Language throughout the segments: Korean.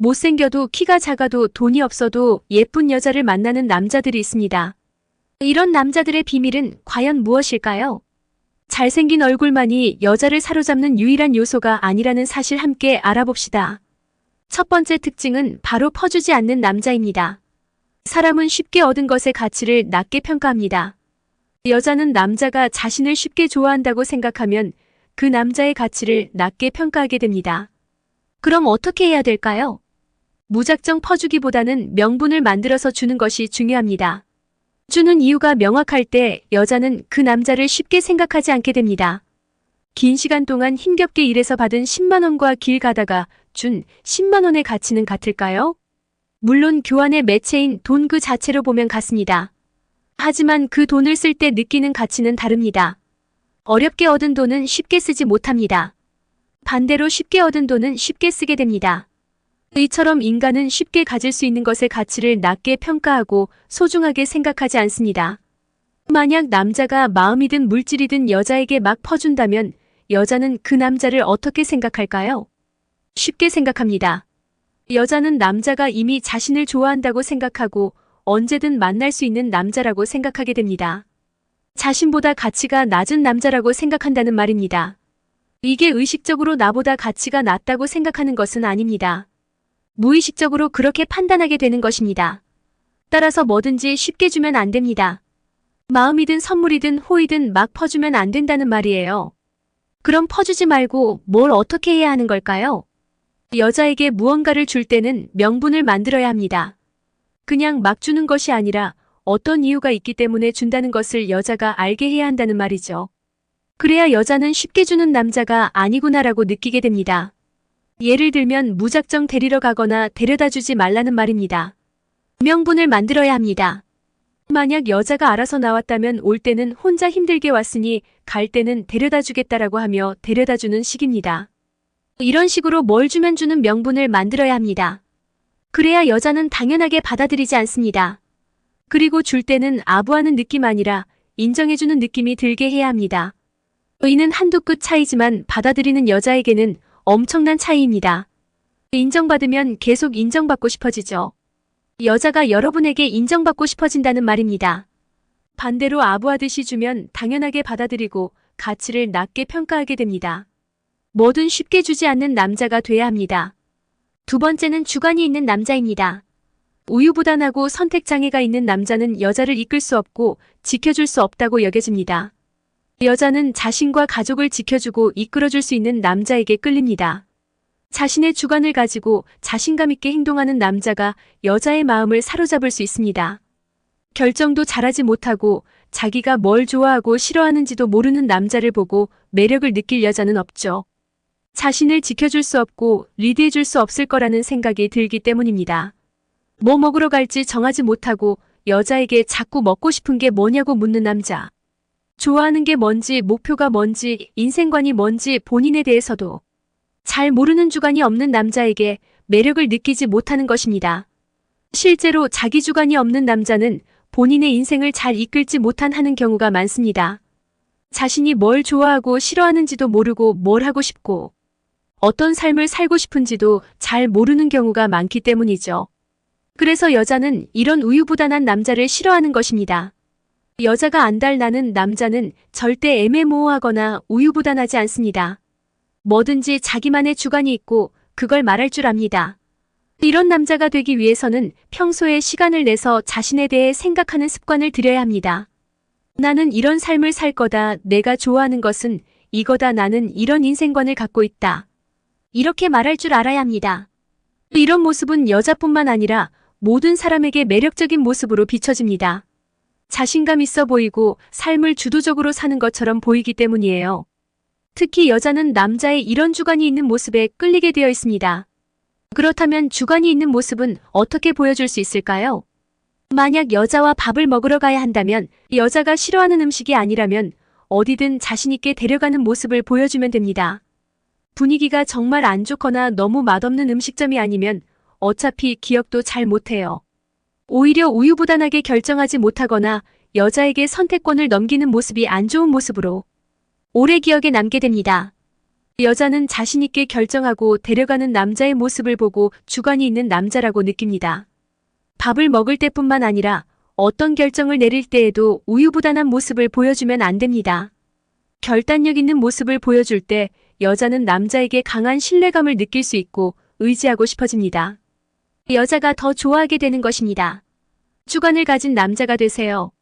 못생겨도 키가 작아도 돈이 없어도 예쁜 여자를 만나는 남자들이 있습니다. 이런 남자들의 비밀은 과연 무엇일까요? 잘생긴 얼굴만이 여자를 사로잡는 유일한 요소가 아니라는 사실 함께 알아봅시다. 첫 번째 특징은 바로 퍼주지 않는 남자입니다. 사람은 쉽게 얻은 것의 가치를 낮게 평가합니다. 여자는 남자가 자신을 쉽게 좋아한다고 생각하면 그 남자의 가치를 낮게 평가하게 됩니다. 그럼 어떻게 해야 될까요? 무작정 퍼주기보다는 명분을 만들어서 주는 것이 중요합니다. 주는 이유가 명확할 때 여자는 그 남자를 쉽게 생각하지 않게 됩니다. 긴 시간 동안 힘겹게 일해서 받은 10만 원과 길 가다가 준 10만 원의 가치는 같을까요? 물론 교환의 매체인 돈 그 자체로 보면 같습니다. 하지만 그 돈을 쓸 때 느끼는 가치는 다릅니다. 어렵게 얻은 돈은 쉽게 쓰지 못합니다. 반대로 쉽게 얻은 돈은 쉽게 쓰게 됩니다. 이처럼 인간은 쉽게 가질 수 있는 것의 가치를 낮게 평가하고 소중하게 생각하지 않습니다. 만약 남자가 마음이든 물질이든 여자에게 막 퍼준다면 여자는 그 남자를 어떻게 생각할까요? 쉽게 생각합니다. 여자는 남자가 이미 자신을 좋아한다고 생각하고 언제든 만날 수 있는 남자라고 생각하게 됩니다. 자신보다 가치가 낮은 남자라고 생각한다는 말입니다. 이게 의식적으로 나보다 가치가 낮다고 생각하는 것은 아닙니다. 무의식적으로 그렇게 판단하게 되는 것입니다. 따라서 뭐든지 쉽게 주면 안 됩니다. 마음이든 선물이든 호의든 막 퍼주면 안 된다는 말이에요. 그럼 퍼주지 말고 뭘 어떻게 해야 하는 걸까요? 여자에게 무언가를 줄 때는 명분을 만들어야 합니다. 그냥 막 주는 것이 아니라 어떤 이유가 있기 때문에 준다는 것을 여자가 알게 해야 한다는 말이죠. 그래야 여자는 쉽게 주는 남자가 아니구나라고 느끼게 됩니다. 예를 들면 무작정 데리러 가거나 데려다 주지 말라는 말입니다. 명분을 만들어야 합니다. 만약 여자가 알아서 나왔다면 올 때는 혼자 힘들게 왔으니 갈 때는 데려다 주겠다라고 하며 데려다 주는 식입니다. 이런 식으로 뭘 주면 주는 명분을 만들어야 합니다. 그래야 여자는 당연하게 받아들이지 않습니다. 그리고 줄 때는 아부하는 느낌 아니라 인정해주는 느낌이 들게 해야 합니다. 이는 한두 끗 차이지만 받아들이는 여자에게는 엄청난 차이입니다. 인정받으면 계속 인정받고 싶어지죠. 여자가 여러분에게 인정받고 싶어진다는 말입니다. 반대로 아부하듯이 주면 당연하게 받아들이고 가치를 낮게 평가하게 됩니다. 뭐든 쉽게 주지 않는 남자가 돼야 합니다. 두 번째는 주관이 있는 남자입니다. 우유부단하고 선택장애가 있는 남자는 여자를 이끌 수 없고 지켜줄 수 없다고 여겨집니다. 여자는 자신과 가족을 지켜주고 이끌어줄 수 있는 남자에게 끌립니다. 자신의 주관을 가지고 자신감 있게 행동하는 남자가 여자의 마음을 사로잡을 수 있습니다. 결정도 잘하지 못하고 자기가 뭘 좋아하고 싫어하는지도 모르는 남자를 보고 매력을 느낄 여자는 없죠. 자신을 지켜줄 수 없고 리드해줄 수 없을 거라는 생각이 들기 때문입니다. 뭐 먹으러 갈지 정하지 못하고 여자에게 자꾸 먹고 싶은 게 뭐냐고 묻는 남자. 좋아하는 게 뭔지, 목표가 뭔지, 인생관이 뭔지 본인에 대해서도 잘 모르는 주관이 없는 남자에게 매력을 느끼지 못하는 것입니다. 실제로 자기 주관이 없는 남자는 본인의 인생을 잘 이끌지 못하는 경우가 많습니다. 자신이 뭘 좋아하고 싫어하는지도 모르고 뭘 하고 싶고 어떤 삶을 살고 싶은지도 잘 모르는 경우가 많기 때문이죠. 그래서 여자는 이런 우유부단한 남자를 싫어하는 것입니다. 여자가 안달나는 남자는 절대 애매모호하거나 우유부단하지 않습니다. 뭐든지 자기만의 주관이 있고 그걸 말할 줄 압니다. 이런 남자가 되기 위해서는 평소에 시간을 내서 자신에 대해 생각하는 습관을 들여야 합니다. 나는 이런 삶을 살 거다. 내가 좋아하는 것은 이거다. 나는 이런 인생관을 갖고 있다. 이렇게 말할 줄 알아야 합니다. 이런 모습은 여자뿐만 아니라 모든 사람에게 매력적인 모습으로 비춰집니다. 자신감 있어 보이고 삶을 주도적으로 사는 것처럼 보이기 때문이에요. 특히 여자는 남자의 이런 주관이 있는 모습에 끌리게 되어 있습니다. 그렇다면 주관이 있는 모습은 어떻게 보여줄 수 있을까요? 만약 여자와 밥을 먹으러 가야 한다면 여자가 싫어하는 음식이 아니라면 어디든 자신있게 데려가는 모습을 보여주면 됩니다. 분위기가 정말 안 좋거나 너무 맛없는 음식점이 아니면 어차피 기억도 잘 못해요. 오히려 우유부단하게 결정하지 못하거나 여자에게 선택권을 넘기는 모습이 안 좋은 모습으로 오래 기억에 남게 됩니다. 여자는 자신있게 결정하고 데려가는 남자의 모습을 보고 주관이 있는 남자라고 느낍니다. 밥을 먹을 때뿐만 아니라 어떤 결정을 내릴 때에도 우유부단한 모습을 보여주면 안 됩니다. 결단력 있는 모습을 보여줄 때 여자는 남자에게 강한 신뢰감을 느낄 수 있고 의지하고 싶어집니다. 여자가 더 좋아하게 되는 것입니다. 주관을 가진 남자가 되세요.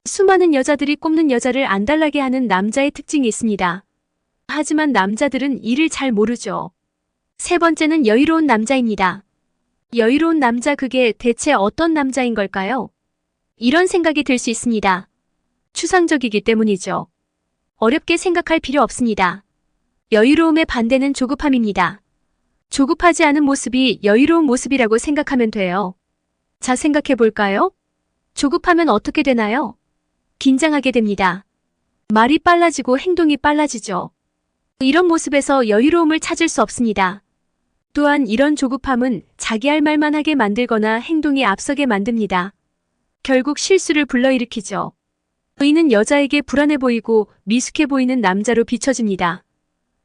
수많은 여자들이 꼽는 여자를 안달나게 하는 남자의 특징이 있습니다. 하지만 남자들은 이를 잘 모르죠. 세 번째는 여유로운 남자입니다. 여유로운 남자, 그게 대체 어떤 남자인 걸까요? 이런 생각이 들 수 있습니다. 추상적이기 때문이죠. 어렵게 생각할 필요 없습니다. 여유로움의 반대는 조급함입니다. 조급하지 않은 모습이 여유로운 모습이라고 생각하면 돼요. 자, 생각해 볼까요? 조급하면 어떻게 되나요? 긴장하게 됩니다. 말이 빨라지고 행동이 빨라지죠. 이런 모습에서 여유로움을 찾을 수 없습니다. 또한 이런 조급함은 자기 할 말만 하게 만들거나 행동이 앞서게 만듭니다. 결국 실수를 불러일으키죠. 이는 여자에게 불안해 보이고 미숙해 보이는 남자로 비춰집니다.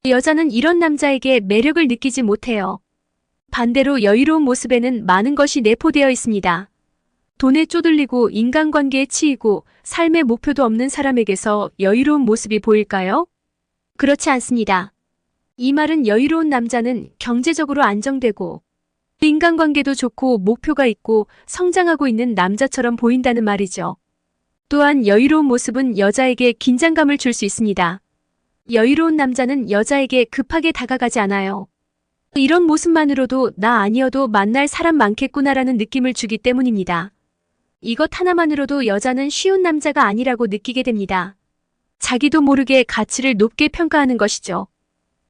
여자는 이런 남자에게 매력을 느끼지 못해요. 반대로 여유로운 모습에는 많은 것이 내포되어 있습니다. 돈에 쪼들리고 인간관계에 치이고 삶의 목표도 없는 사람에게서 여유로운 모습이 보일까요? 그렇지 않습니다. 이 말은 여유로운 남자는 경제적으로 안정되고 인간관계도 좋고 목표가 있고 성장하고 있는 남자처럼 보인다는 말이죠. 또한 여유로운 모습은 여자에게 긴장감을 줄 수 있습니다. 여유로운 남자는 여자에게 급하게 다가가지 않아요. 이런 모습만으로도 나 아니어도 만날 사람 많겠구나라는 느낌을 주기 때문입니다. 이것 하나만으로도 여자는 쉬운 남자가 아니라고 느끼게 됩니다. 자기도 모르게 가치를 높게 평가하는 것이죠.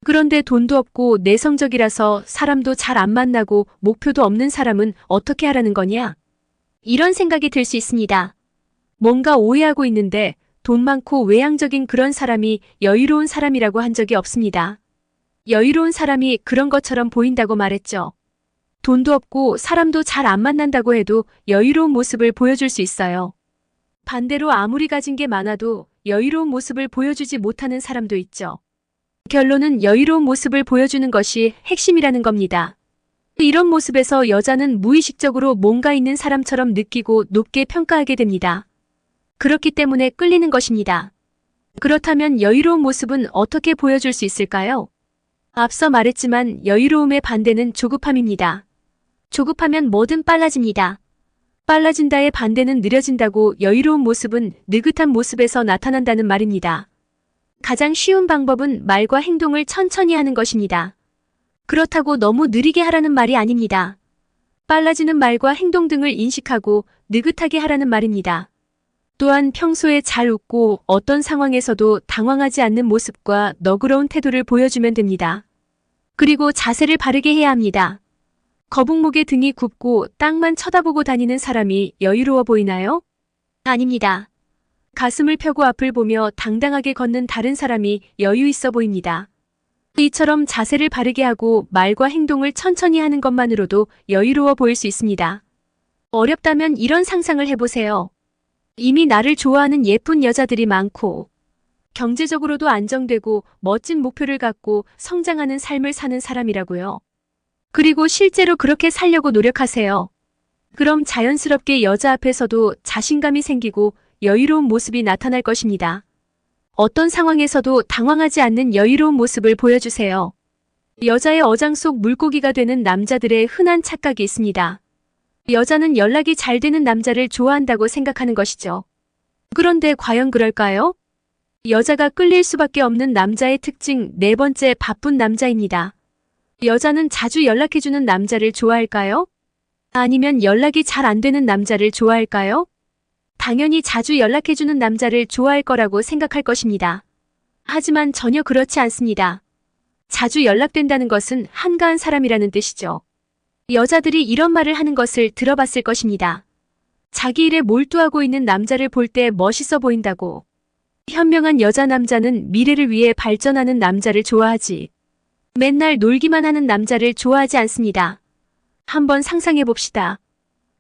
그런데 돈도 없고 내성적이라서 사람도 잘 안 만나고 목표도 없는 사람은 어떻게 하라는 거냐? 이런 생각이 들 수 있습니다. 뭔가 오해하고 있는데 돈 많고 외향적인 그런 사람이 여유로운 사람이라고 한 적이 없습니다. 여유로운 사람이 그런 것처럼 보인다고 말했죠. 돈도 없고 사람도 잘 안 만난다고 해도 여유로운 모습을 보여줄 수 있어요. 반대로 아무리 가진 게 많아도 여유로운 모습을 보여주지 못하는 사람도 있죠. 결론은 여유로운 모습을 보여주는 것이 핵심이라는 겁니다. 이런 모습에서 여자는 무의식적으로 뭔가 있는 사람처럼 느끼고 높게 평가하게 됩니다. 그렇기 때문에 끌리는 것입니다. 그렇다면 여유로운 모습은 어떻게 보여줄 수 있을까요? 앞서 말했지만 여유로움의 반대는 조급함입니다. 조급하면 뭐든 빨라집니다. 빨라진다의 반대는 느려진다고 여유로운 모습은 느긋한 모습에서 나타난다는 말입니다. 가장 쉬운 방법은 말과 행동을 천천히 하는 것입니다. 그렇다고 너무 느리게 하라는 말이 아닙니다. 빨라지는 말과 행동 등을 인식하고 느긋하게 하라는 말입니다. 또한 평소에 잘 웃고 어떤 상황에서도 당황하지 않는 모습과 너그러운 태도를 보여주면 됩니다. 그리고 자세를 바르게 해야 합니다. 거북목에 등이 굽고 땅만 쳐다보고 다니는 사람이 여유로워 보이나요? 아닙니다. 가슴을 펴고 앞을 보며 당당하게 걷는 다른 사람이 여유 있어 보입니다. 이처럼 자세를 바르게 하고 말과 행동을 천천히 하는 것만으로도 여유로워 보일 수 있습니다. 어렵다면 이런 상상을 해보세요. 이미 나를 좋아하는 예쁜 여자들이 많고 경제적으로도 안정되고 멋진 목표를 갖고 성장하는 삶을 사는 사람이라고요. 그리고 실제로 그렇게 살려고 노력하세요. 그럼 자연스럽게 여자 앞에서도 자신감이 생기고 여유로운 모습이 나타날 것입니다. 어떤 상황에서도 당황하지 않는 여유로운 모습을 보여주세요. 여자의 어장 속 물고기가 되는 남자들의 흔한 착각이 있습니다. 여자는 연락이 잘 되는 남자를 좋아한다고 생각하는 것이죠. 그런데 과연 그럴까요? 여자가 끌릴 수밖에 없는 남자의 특징 네 번째, 바쁜 남자입니다. 여자는 자주 연락해주는 남자를 좋아할까요? 아니면 연락이 잘 안 되는 남자를 좋아할까요? 당연히 자주 연락해주는 남자를 좋아할 거라고 생각할 것입니다. 하지만 전혀 그렇지 않습니다. 자주 연락된다는 것은 한가한 사람이라는 뜻이죠. 여자들이 이런 말을 하는 것을 들어봤을 것입니다. 자기 일에 몰두하고 있는 남자를 볼 때 멋있어 보인다고. 현명한 여자 남자는 미래를 위해 발전하는 남자를 좋아하지. 맨날 놀기만 하는 남자를 좋아하지 않습니다. 한번 상상해 봅시다.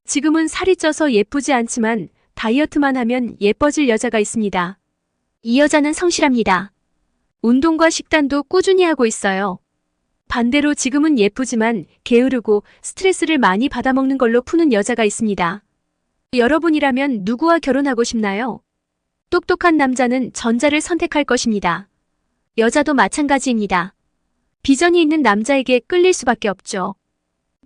지금은 살이 쪄서 예쁘지 않지만 다이어트만 하면 예뻐질 여자가 있습니다. 이 여자는 성실합니다. 운동과 식단도 꾸준히 하고 있어요. 반대로 지금은 예쁘지만 게으르고 스트레스를 많이 받아먹는 걸로 푸는 여자가 있습니다. 여러분이라면 누구와 결혼하고 싶나요? 똑똑한 남자는 전자를 선택할 것입니다. 여자도 마찬가지입니다. 비전이 있는 남자에게 끌릴 수밖에 없죠.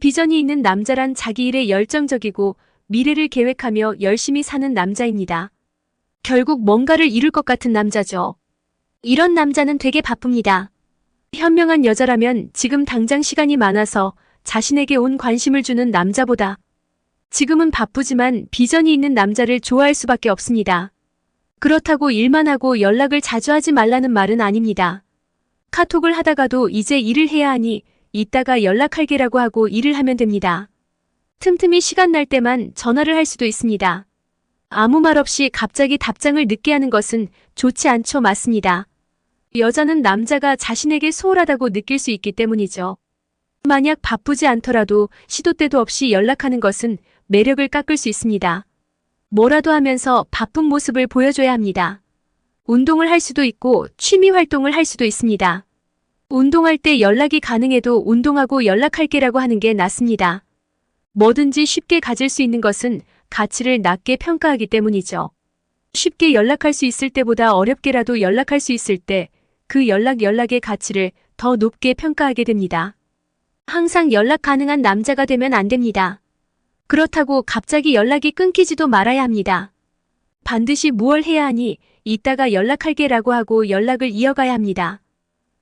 비전이 있는 남자란 자기 일에 열정적이고 미래를 계획하며 열심히 사는 남자입니다. 결국 뭔가를 이룰 것 같은 남자죠. 이런 남자는 되게 바쁩니다. 현명한 여자라면 지금 당장 시간이 많아서 자신에게 온 관심을 주는 남자보다 지금은 바쁘지만 비전이 있는 남자를 좋아할 수밖에 없습니다. 그렇다고 일만 하고 연락을 자주 하지 말라는 말은 아닙니다. 카톡을 하다가도 이제 일을 해야 하니 이따가 연락할게라고 하고 일을 하면 됩니다. 틈틈이 시간 날 때만 전화를 할 수도 있습니다. 아무 말 없이 갑자기 답장을 늦게 하는 것은 좋지 않죠. 맞습니다. 여자는 남자가 자신에게 소홀하다고 느낄 수 있기 때문이죠. 만약 바쁘지 않더라도 시도 때도 없이 연락하는 것은 매력을 깎을 수 있습니다. 뭐라도 하면서 바쁜 모습을 보여줘야 합니다. 운동을 할 수도 있고 취미 활동을 할 수도 있습니다. 운동할 때 연락이 가능해도 운동하고 연락할게라고 하는 게 낫습니다. 뭐든지 쉽게 가질 수 있는 것은 가치를 낮게 평가하기 때문이죠. 쉽게 연락할 수 있을 때보다 어렵게라도 연락할 수 있을 때 그 연락의 가치를 더 높게 평가하게 됩니다. 항상 연락 가능한 남자가 되면 안 됩니다. 그렇다고 갑자기 연락이 끊기지도 말아야 합니다. 반드시 무얼 해야 하니 이따가 연락할게라고 하고 연락을 이어가야 합니다.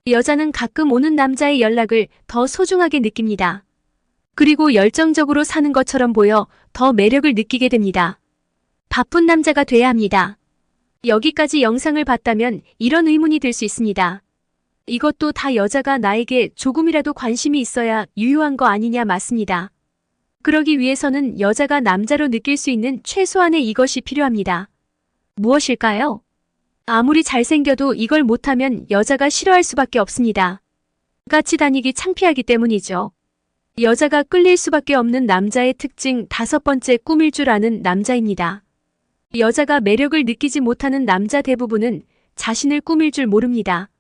여자는 가끔 오는 남자의 연락을 더 소중하게 느낍니다. 그리고 열정적으로 사는 것처럼 보여 더 매력을 느끼게 됩니다. 바쁜 남자가 돼야 합니다. 여기까지 영상을 봤다면 이런 의문이 들 수 있습니다. 이것도 다 여자가 나에게 조금이라도 관심이 있어야 유효한 거 아니냐. 맞습니다. 그러기 위해서는 여자가 남자로 느낄 수 있는 최소한의 이것이 필요합니다. 무엇일까요? 아무리 잘생겨도 이걸 못하면 여자가 싫어할 수밖에 없습니다. 같이 다니기 창피하기 때문이죠. 여자가 끌릴 수밖에 없는 남자의 특징 5번째, 꾸밀 줄 아는 남자입니다. 여자가 매력을 느끼지 못하는 남자 대부분은 자신을 꾸밀 줄 모릅니다.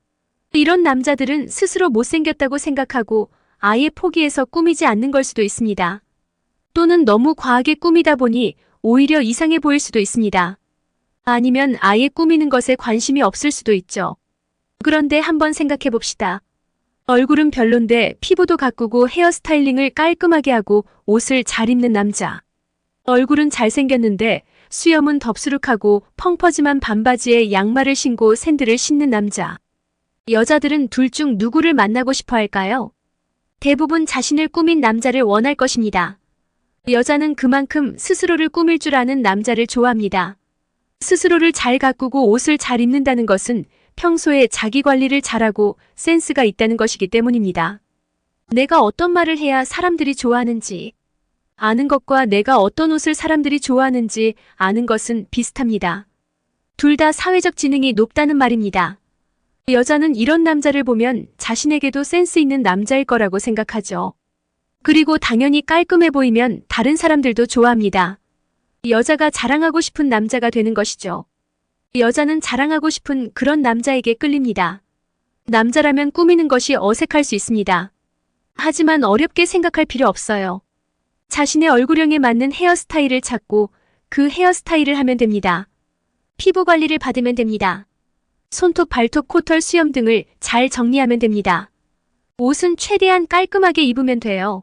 이런 남자들은 스스로 못생겼다고 생각하고 아예 포기해서 꾸미지 않는 걸 수도 있습니다. 또는 너무 과하게 꾸미다 보니 오히려 이상해 보일 수도 있습니다. 아니면 아예 꾸미는 것에 관심이 없을 수도 있죠. 그런데 한번 생각해 봅시다. 얼굴은 별론데 피부도 가꾸고 헤어스타일링을 깔끔하게 하고 옷을 잘 입는 남자. 얼굴은 잘생겼는데 수염은 덥수룩하고 펑퍼짐한 반바지에 양말을 신고 샌들을 신는 남자. 여자들은 둘 중 누구를 만나고 싶어 할까요? 대부분 자신을 꾸민 남자를 원할 것입니다. 여자는 그만큼 스스로를 꾸밀 줄 아는 남자를 좋아합니다. 스스로를 잘 가꾸고 옷을 잘 입는다는 것은 평소에 자기 관리를 잘하고 센스가 있다는 것이기 때문입니다. 내가 어떤 말을 해야 사람들이 좋아하는지 아는 것과 내가 어떤 옷을 사람들이 좋아하는지 아는 것은 비슷합니다. 둘 다 사회적 지능이 높다는 말입니다. 여자는 이런 남자를 보면 자신에게도 센스 있는 남자일 거라고 생각하죠. 그리고 당연히 깔끔해 보이면 다른 사람들도 좋아합니다. 여자가 자랑하고 싶은 남자가 되는 것이죠. 여자는 자랑하고 싶은 그런 남자에게 끌립니다. 남자라면 꾸미는 것이 어색할 수 있습니다. 하지만 어렵게 생각할 필요 없어요. 자신의 얼굴형에 맞는 헤어스타일을 찾고 그 헤어스타일을 하면 됩니다. 피부 관리를 받으면 됩니다. 손톱, 발톱, 코털, 수염 등을 잘 정리하면 됩니다. 옷은 최대한 깔끔하게 입으면 돼요.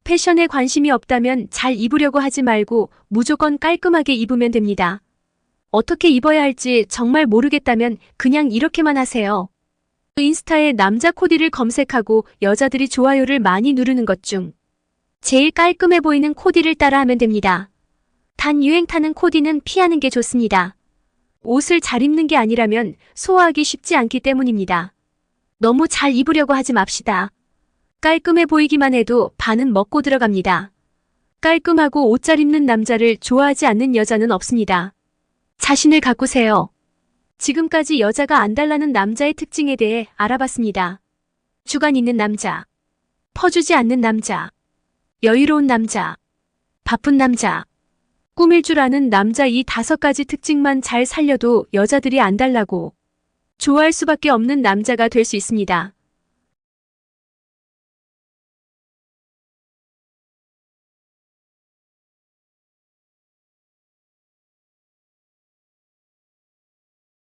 패션에 관심이 없다면 잘 입으려고 하지 말고 무조건 깔끔하게 입으면 됩니다. 어떻게 입어야 할지 정말 모르겠다면 그냥 이렇게만 하세요. 인스타에 남자 코디를 검색하고 여자들이 좋아요를 많이 누르는 것 중 제일 깔끔해 보이는 코디를 따라하면 됩니다. 단 유행 타는 코디는 피하는 게 좋습니다. 옷을 잘 입는 게 아니라면 소화하기 쉽지 않기 때문입니다. 너무 잘 입으려고 하지 맙시다. 깔끔해 보이기만 해도 반은 먹고 들어갑니다. 깔끔하고 옷 잘 입는 남자를 좋아하지 않는 여자는 없습니다. 자신을 가꾸세요. 지금까지 여자가 안 달라는 남자의 특징에 대해 알아봤습니다. 주관 있는 남자, 퍼주지 않는 남자, 여유로운 남자, 바쁜 남자, 꾸밀 줄 아는 남자, 이 5가지 특징만 잘 살려도 여자들이 안 달라고 좋아할 수밖에 없는 남자가 될 수 있습니다.